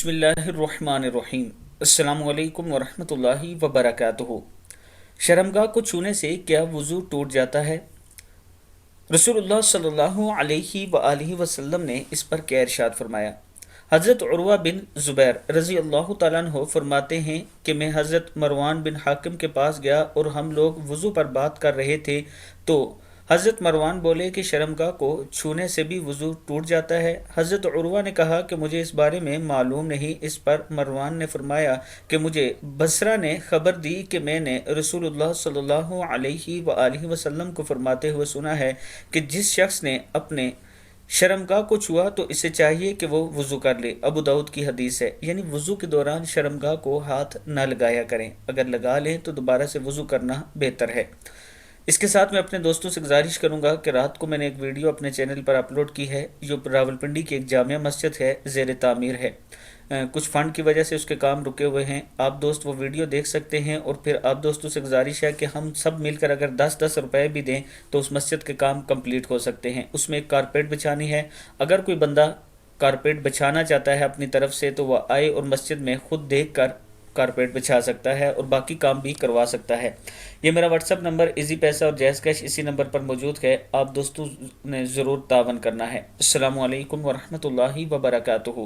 بسم اللہ الرحمن الرحیم۔ السلام علیکم ورحمۃ اللہ وبرکاتہ۔ شرمگاہ کو چھونے سے کیا وضو ٹوٹ جاتا ہے؟ رسول اللہ صلی اللہ علیہ وآلہ وسلم نے اس پر کیا ارشاد فرمایا؟ حضرت عروہ بن زبیر رضی اللہ تعالیٰ عنہ فرماتے ہیں کہ میں حضرت مروان بن حاکم کے پاس گیا اور ہم لوگ وضو پر بات کر رہے تھے تو حضرت مروان بولے کہ شرمگاہ کو چھونے سے بھی وضو ٹوٹ جاتا ہے۔ حضرت عروہ نے کہا کہ مجھے اس بارے میں معلوم نہیں۔ اس پر مروان نے فرمایا کہ مجھے بصرہ نے خبر دی کہ میں نے رسول اللہ صلی اللہ علیہ وآلہ وسلم کو فرماتے ہوئے سنا ہے کہ جس شخص نے اپنے شرمگاہ کو چھوا تو اسے چاہیے کہ وہ وضو کر لے۔ ابو داؤد کی حدیث ہے، یعنی وضو کے دوران شرمگاہ کو ہاتھ نہ لگایا کریں، اگر لگا لیں تو دوبارہ سے وضو کرنا بہتر ہے۔ اس کے ساتھ میں اپنے دوستوں سے گزارش کروں گا کہ رات کو میں نے ایک ویڈیو اپنے چینل پر اپلوڈ کی ہے جو راولپنڈی کی ایک جامع مسجد ہے، زیر تعمیر ہے۔ کچھ فنڈ کی وجہ سے اس کے کام رکے ہوئے ہیں۔ آپ دوست وہ ویڈیو دیکھ سکتے ہیں، اور پھر آپ دوستوں سے گزارش ہے کہ ہم سب مل کر اگر 10 روپے بھی دیں تو اس مسجد کے کام کمپلیٹ ہو سکتے ہیں۔ اس میں ایک کارپیٹ بچھانی ہے، اگر کوئی بندہ کارپیٹ بچھانا چاہتا ہے اپنی طرف سے تو وہ آئے اور مسجد میں خود دیکھ کر کارپیٹ بچھا سکتا ہے اور باقی کام بھی کروا سکتا ہے۔ یہ میرا واٹس ایپ نمبر ایزی پیسہ اور جیز کیش اسی نمبر پر موجود ہے، آپ دوستوں نے ضرور تعاون کرنا ہے۔ السلام علیکم ورحمۃ اللہ وبرکاتہ۔